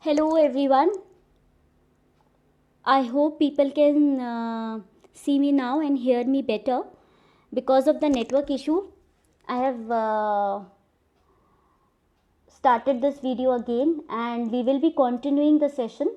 Hello everyone. I hope people can see me now and hear me better. Because of the network issue, I have started this video again and we will be continuing the session.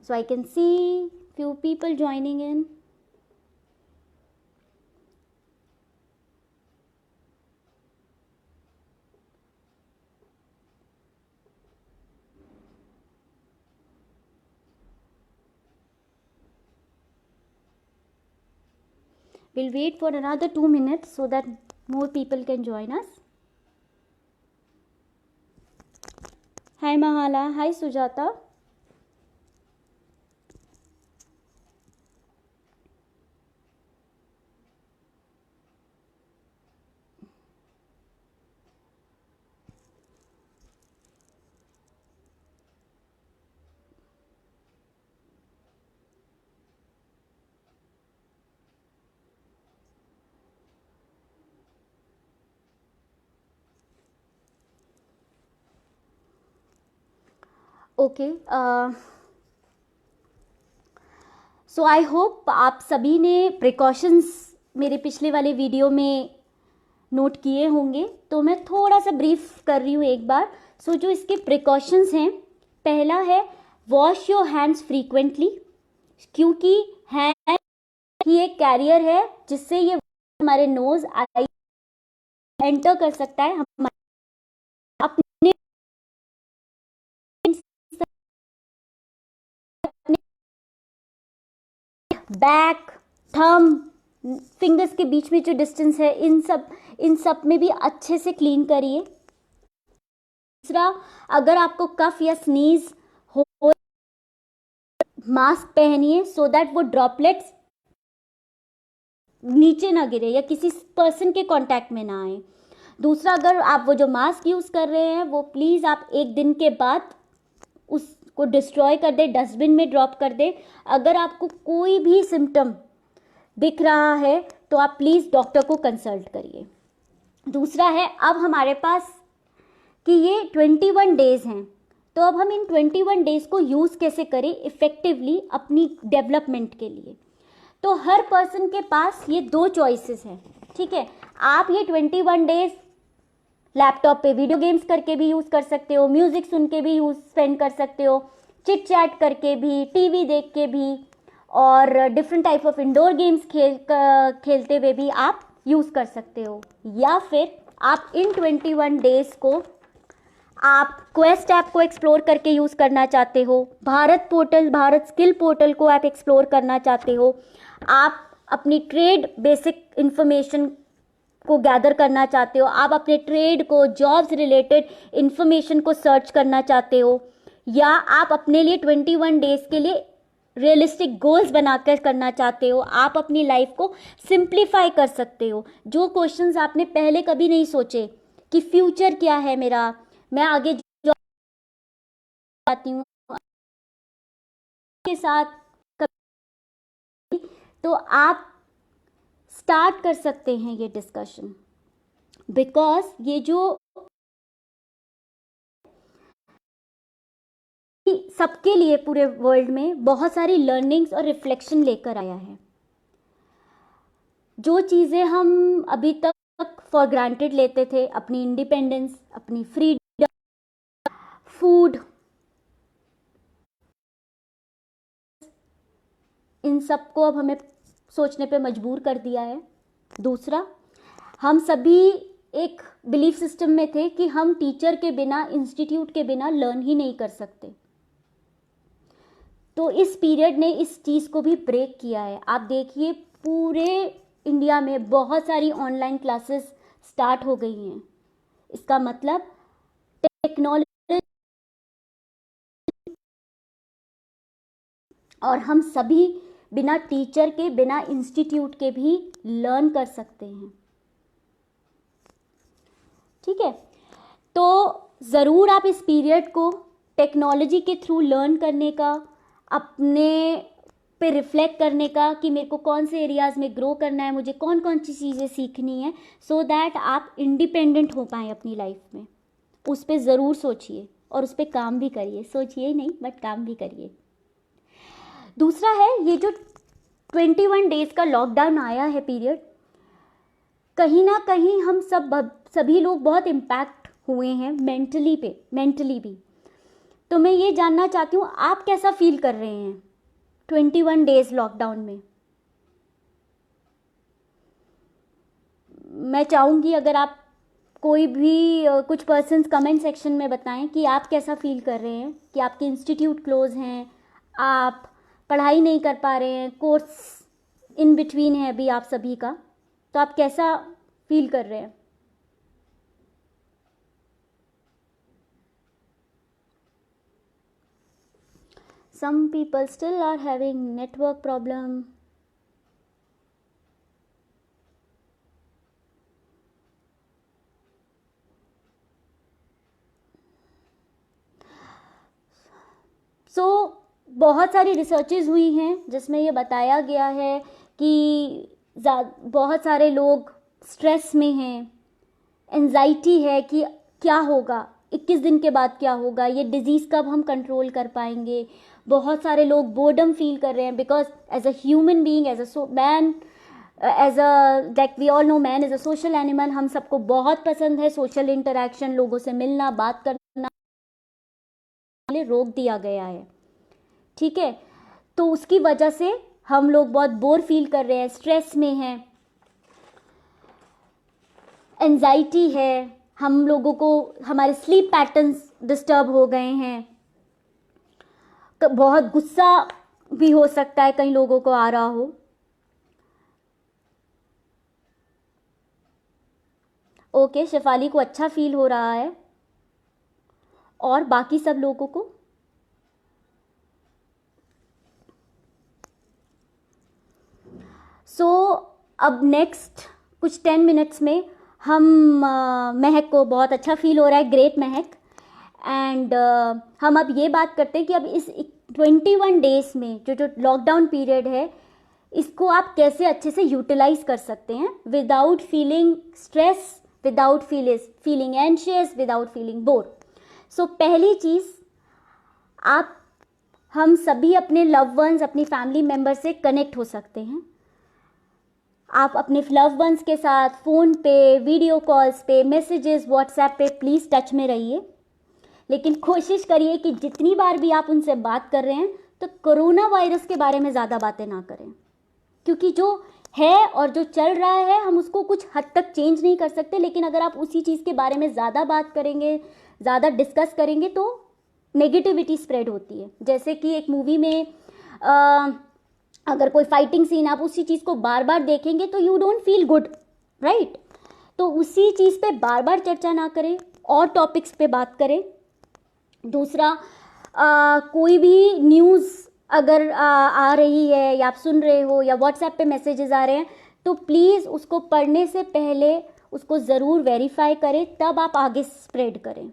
So I can see few people joining in. We'll wait for another 2 minutes so that more people can join us. Hi Mahala, hi Sujata. Okay so I hope आप सभी ने precautions मेरे पिछले वाले video में note किए होंगे, तो मैं थोड़ा सा ब्रीफ कर रही हूँ एक बार। सो जो इसके प्रिकॉशंस हैं, पहला है वॉश योर हैंड्स फ्रीक्वेंटली, क्योंकि हैंड ही एक कैरियर है जिससे ये हमारे नोज आई एंटर कर सकता है हमारे अपने बैक, थंब, फिंगर्स के बीच में जो डिस्टेंस है इन सब में भी अच्छे से क्लीन करिए। दूसरा, अगर आपको कफ या स्नीज हो, मास्क पहनिए सो दैट वो ड्रॉपलेट्स नीचे ना गिरे या किसी पर्सन के कांटेक्ट में ना आए। दूसरा, अगर आप वो जो मास्क यूज कर रहे हैं वो प्लीज आप 1 दिन के बाद उसको डिस्ट्रॉय कर दे, डस्टबिन में ड्रॉप कर दे। अगर आपको कोई भी सिम्टम दिख रहा है तो आप प्लीज डॉक्टर को कंसल्ट करिए। दूसरा है, अब हमारे पास कि ये 21 डेज हैं, तो अब हम इन 21 डेज को यूज कैसे करें इफेक्टिवली अपनी डेवलपमेंट के लिए। तो हर पर्सन के पास ये 2 चॉइसेस हैं, ठीक है। आप ये 21 डेज लैपटॉप पे वीडियो गेम्स करके भी यूज कर सकते हो, म्यूजिक सुन के भी यूज स्पेंड कर सकते हो, चिट चैट करके भी, टीवी देख के भी, और different type of indoor games खेलते हुए भी आप यूज कर सकते हो। या फिर आप इन 21 डेज को आप क्वेस्ट ऐप को एक्सप्लोर करके यूज करना चाहते हो, Bharat portal, Bharat skill portal को आप एक्सप्लोर करना चाहते हो, आप अपनी ट्रेड बेसिक इंफॉर्मेशन को गैदर करना चाहते हो, आप अपने ट्रेड को, जॉब्स रिलेटेड इंफॉर्मेशन को सर्च करना चाहते हो, या आप अपने लिए 21 डेज के लिए रियलिस्टिक गोल्स बनाकर करना चाहते हो, आप अपनी लाइफ को सिंप्लीफाई कर सकते हो। जो क्वेश्चंस आपने पहले कभी नहीं सोचे कि फ्यूचर क्या है मेरा, मैं आगे जो आती हूँ के साथ, तो आप स्टार्ट कर सकते हैं ये डिस्कशन। बिकॉज ये जो सबके लिए पूरे वर्ल्ड में बहुत सारी लर्निंग्स और रिफ्लेक्शन लेकर आया है। जो चीज़ें हम अभी तक फॉर ग्रांटेड लेते थे, अपनी इंडिपेंडेंस, अपनी फ्रीडम, फूड, इन सब को अब हमें सोचने पे मजबूर कर दिया है। दूसरा, हम सभी एक बिलीफ सिस्टम में थे कि हम टीचर के बिना, इंस्टीट्यूट के बिना लर्न ही नहीं कर सकते। तो इस पीरियड ने इस चीज़ को भी ब्रेक किया है। आप देखिए पूरे इंडिया में बहुत सारी ऑनलाइन क्लासेस स्टार्ट हो गई हैं। इसका मतलब टेक्नोलॉजी, और हम सभी बिना टीचर के, बिना इंस्टीट्यूट के भी लर्न कर सकते हैं, ठीक है। तो ज़रूर आप इस पीरियड को टेक्नोलॉजी के थ्रू लर्न करने का, अपने पे रिफ्लेक्ट करने का कि मेरे को कौन से एरियाज़ में ग्रो करना है, मुझे कौन कौन सी चीज़ें सीखनी है, सो दैट आप इंडिपेंडेंट हो पाएँ अपनी लाइफ में। उस पर ज़रूर सोचिए और उस पर काम भी करिए, सोचिए नहीं बट काम भी करिए। दूसरा है ये जो 21 डेज़ का लॉकडाउन आया है पीरियड, कहीं ना कहीं हम सभी लोग बहुत इम्पैक्ट हुए हैं मेंटली भी। तो मैं ये जानना चाहती हूँ आप कैसा फील कर रहे हैं 21 डेज़ लॉकडाउन में। मैं चाहूँगी अगर आप कोई भी कुछ पर्सन्स कमेंट सेक्शन में बताएं कि आप कैसा फील कर रहे हैं, कि आपके इंस्टीट्यूट क्लोज हैं, आप पढ़ाई नहीं कर पा रहे हैं, कोर्स इन बिटवीन है अभी आप सभी का, तो आप कैसा फील कर रहे हैं। Some people still are having network problem. बहुत सारी रिसर्चेज हुई हैं जिसमें ये बताया गया है कि बहुत सारे लोग स्ट्रेस में हैं, एंजाइटी है कि क्या होगा, 21 दिन के बाद क्या होगा, ये डिज़ीज़ कब हम कंट्रोल कर पाएंगे। बहुत सारे लोग बोर्डम फील कर रहे हैं because as a human being, as a man, as a like we all know man is a social animal, हम सबको बहुत पसंद है सोशल इंटरेक्शन, लोगों से मिलना, बात करना, रोक दिया गया है, ठीक है। तो उसकी वजह से हम लोग बहुत बोर फील कर रहे हैं, स्ट्रेस में हैं, एंजाइटी है, हम लोगों को हमारे स्लीप पैटर्न्स डिस्टर्ब हो गए हैं, बहुत गुस्सा भी हो सकता है कई लोगों को आ रहा हो। ओके, शेफाली को अच्छा फील हो रहा है और बाकी सब लोगों को अब नेक्स्ट कुछ 10 मिनट्स में हम महक को बहुत अच्छा फील हो रहा है, ग्रेट महक। एंड हम अब ये बात करते हैं कि अब इस 21 डेज़ में जो लॉकडाउन पीरियड है, इसको आप कैसे अच्छे से यूटिलाइज कर सकते हैं without feeling stress, without feeling anxious, without feeling bore. So पहली चीज़, हम सभी अपने लव वंस, अपनी फैमिली मेम्बर से कनेक्ट हो सकते हैं। आप अपने लव वंस के साथ फ़ोन पे, वीडियो कॉल्स पे, मैसेजेस, व्हाट्सएप पे प्लीज़ टच में रहिए, लेकिन कोशिश करिए कि जितनी बार भी आप उनसे बात कर रहे हैं तो कोरोना वायरस के बारे में ज़्यादा बातें ना करें, क्योंकि जो है और जो चल रहा है हम उसको कुछ हद तक चेंज नहीं कर सकते, लेकिन अगर आप उसी चीज़ के बारे में ज़्यादा बात करेंगे, ज़्यादा डिस्कस करेंगे तो नेगेटिविटी स्प्रेड होती है। जैसे कि एक मूवी में अगर कोई फाइटिंग सीन आप उसी चीज़ को बार बार देखेंगे तो you don't feel good, right. तो उसी चीज़ पे बार बार चर्चा ना करें और टॉपिक्स पे बात करें। दूसरा, कोई भी न्यूज़ अगर आ रही है या आप सुन रहे हो या व्हाट्सएप पे मैसेजेस आ रहे हैं तो प्लीज़ उसको पढ़ने से पहले उसको ज़रूर वेरीफाई करें, तब आप आगे स्प्रेड करें।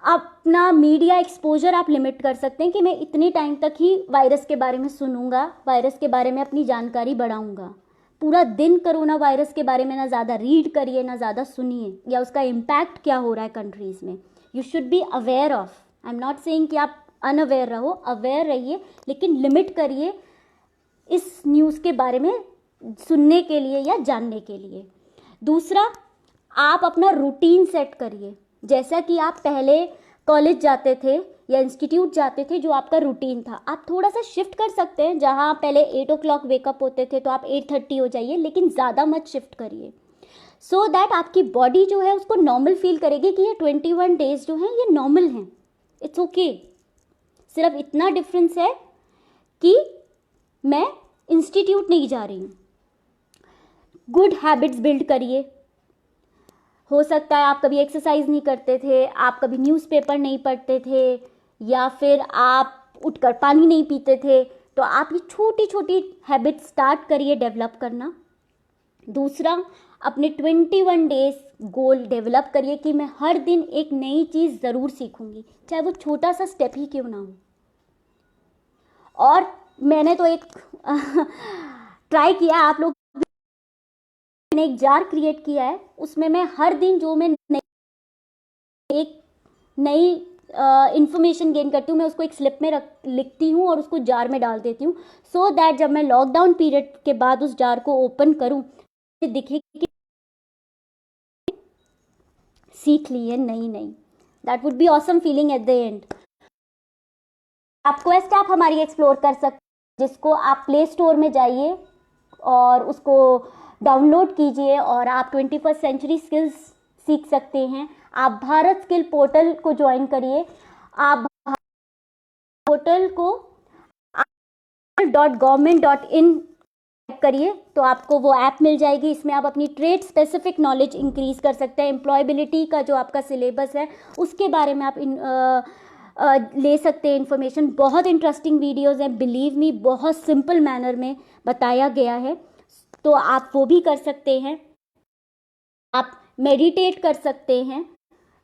अपना मीडिया एक्सपोजर आप लिमिट कर सकते हैं कि मैं इतने टाइम तक ही वायरस के बारे में सुनूंगा, वायरस के बारे में अपनी जानकारी बढ़ाऊंगा। पूरा दिन कोरोना वायरस के बारे में ना ज़्यादा रीड करिए, ना ज़्यादा सुनिए, या उसका इम्पैक्ट क्या हो रहा है कंट्रीज़ में। You should be aware of, I am not saying कि आप अनअवेयर रहो, अवेयर रहिए, लेकिन लिमिट करिए इस न्यूज़ के बारे में सुनने के लिए या जानने के लिए। दूसरा, आप अपना रूटीन सेट करिए। जैसा कि आप पहले कॉलेज जाते थे या इंस्टीट्यूट जाते थे, जो आपका रूटीन था, आप थोड़ा सा शिफ्ट कर सकते हैं। जहां पहले 8 o'clock वेकअप होते थे तो आप 8:30 हो जाइए, लेकिन ज़्यादा मत शिफ्ट करिए, सो दैट आपकी बॉडी जो है उसको नॉर्मल फील करेगी कि ये 21 डेज जो हैं ये नॉर्मल हैं, इट्स ओके। सिर्फ इतना डिफरेंस है कि मैं इंस्टीट्यूट नहीं जा रही हूँ। गुड हैबिट्स बिल्ड करिए। हो सकता है आप कभी एक्सरसाइज नहीं करते थे, आप कभी न्यूज़पेपर नहीं पढ़ते थे, या फिर आप उठकर पानी नहीं पीते थे, तो आप ये छोटी छोटी हैबिट स्टार्ट करिए डेवलप करना। दूसरा, अपने 21 डेज गोल डेवलप करिए कि मैं हर दिन एक नई चीज़ ज़रूर सीखूंगी, चाहे वो छोटा सा स्टेप ही क्यों ना हो। और मैंने तो एक ट्राई किया, आप लोग, मैंने एक जार क्रिएट किया है, उसमें मैं हर दिन जो मैं एक नई इंफॉर्मेशन गेन करती हूँ, मैं उसको एक स्लिप में लिखती हूँ और उसको जार में डाल देती हूँ, सो दैट जब मैं लॉकडाउन पीरियड के बाद उस जार को ओपन करूँ, दिखे कि सीख ली है नई नई। That would be awesome feeling at the end. आप क्वेस्ट आप हमारी एक्सप्लोर कर सकते हैं, जिसको आप प्ले स्टोर में जाइए और उसको डाउनलोड कीजिए और आप 21st सेंचुरी स्किल्स सीख सकते हैं। आप भारत स्किल पोर्टल को ज्वाइन करिए। आप पोर्टल को .government.in करिए तो आपको वो ऐप मिल जाएगी। इसमें आप अपनी ट्रेड स्पेसिफिक नॉलेज इंक्रीज कर सकते हैं। एम्प्लॉयबिलिटी का जो आपका सिलेबस है उसके बारे में आप ले सकते हैं इन्फॉर्मेशन। बहुत इंटरेस्टिंग वीडियोस हैं, बिलीव मी, बहुत सिंपल मैनर में बताया गया है, तो आप वो भी कर सकते हैं। आप मेडिटेट कर सकते हैं,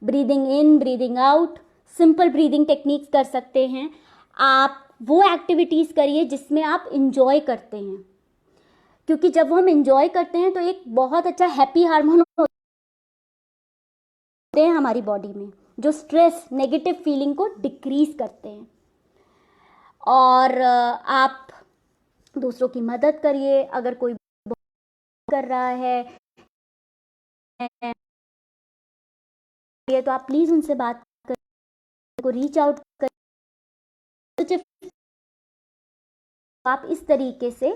breathing in breathing out, simple breathing techniques कर सकते हैं। आप वो एक्टिविटीज़ करिए जिसमें आप इंजॉय करते हैं, क्योंकि जब हम इंजॉय करते हैं तो एक बहुत अच्छा हैप्पी हार्मोन होते हैं हमारी बॉडी में, जो स्ट्रेस नेगेटिव फीलिंग को डिक्रीज करते हैं। और आप दूसरों की मदद करिए। अगर कोई कर रहा है तो आप प्लीज उनसे बात करें, को रीच आउट करें। आप इस तरीके से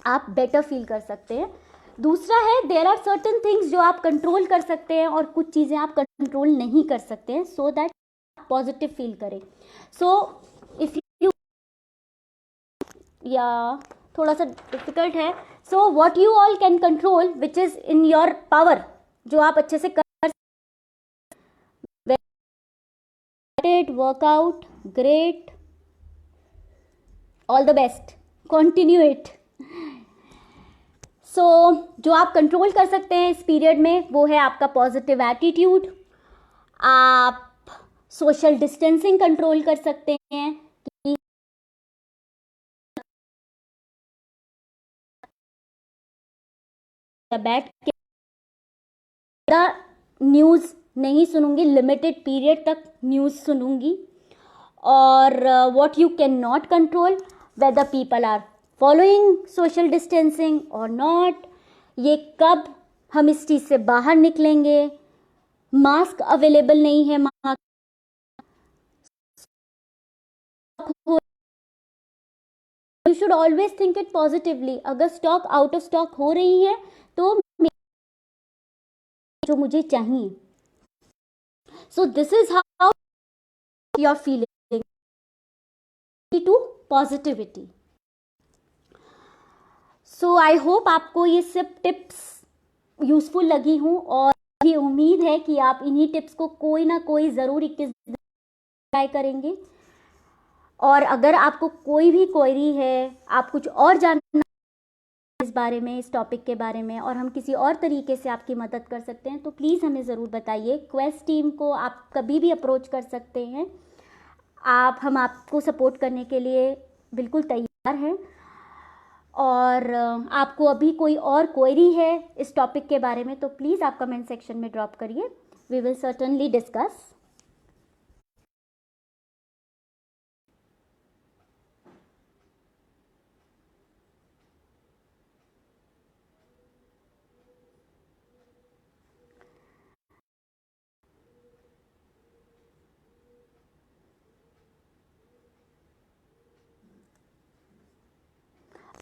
आप बेटर फील कर सकते हैं। दूसरा है, देयर आर सर्टेन थिंग्स जो आप कंट्रोल कर सकते हैं और कुछ चीज़ें आप कंट्रोल नहीं कर सकते हैं, सो दैट पॉजिटिव फील करें। सो इफ यू, या थोड़ा सा डिफिकल्ट है, so what you all can control which is in your power, जो आप अच्छे से कर, workout, great, all the best, continue it. So जो आप कंट्रोल कर सकते हैं इस पीरियड में वो है आपका पॉजिटिव एटीट्यूड। आप सोशल डिस्टेंसिंग कंट्रोल कर सकते हैं कि बैठ के न्यूज़ नहीं सुनूंगी, लिमिटेड पीरियड तक न्यूज़ सुनूंगी। और what you can not control, whether people are following social distancing और नॉट, ये कब हम इस चीज़ से बाहर निकलेंगे, मास्क अवेलेबल नहीं है, you should always think it positively. अगर स्टॉक आउट ऑफ स्टॉक हो रही है तो जो मुझे चाहिए, so this is how you are feeling to positivity. So I hope आपको ये सब टिप्स यूजफुल लगी हूँ और ये उम्मीद है कि आप इन्हीं टिप्स को कोई ना कोई ज़रूर 21 ट्राई करेंगे। और अगर आपको कोई भी क्वेरी है, आप कुछ और जानना इस बारे में, इस टॉपिक के बारे में, और हम किसी और तरीके से आपकी मदद कर सकते हैं, तो प्लीज़ हमें ज़रूर बताइए। क्वेस्ट टीम को आप कभी भी अप्रोच कर सकते हैं। हम आपको सपोर्ट करने के लिए बिल्कुल तैयार हैं। और आपको अभी कोई और क्वेरी है इस टॉपिक के बारे में तो प्लीज़ आप कमेंट सेक्शन में ड्रॉप करिए, वी विल सर्टनली डिस्कस।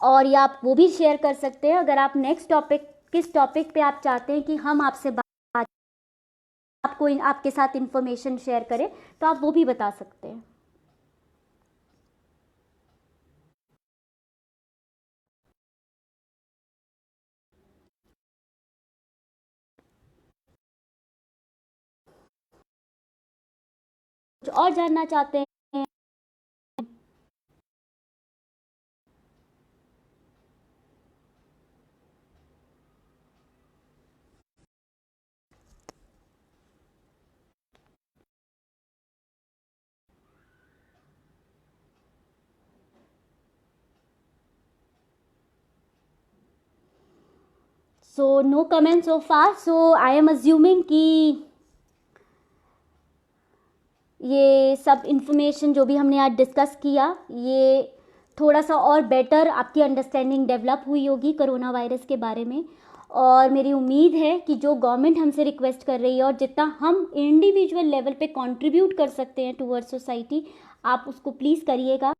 और या आप वो भी शेयर कर सकते हैं, अगर आप नेक्स्ट टॉपिक, किस टॉपिक पे आप चाहते हैं कि हम आपसे बात, आपको आपके साथ इंफॉर्मेशन शेयर करें, तो आप वो भी बता सकते हैं। कुछ और जानना चाहते हैं? So no comment so far. So I am assuming कि ये सब इन्फॉर्मेशन जो भी हमने आज डिस्कस किया, ये थोड़ा सा और बेटर आपकी अंडरस्टैंडिंग डेवलप हुई होगी कोरोना वायरस के बारे में. और मेरी उम्मीद है कि जो गवर्नमेंट हमसे रिक्वेस्ट कर रही है और जितना हम इंडिविजुअल लेवल पे कंट्रीब्यूट कर सकते हैं टूवर्ड्स सोसाइटी, आप उसको प्लीज़ करिएगा.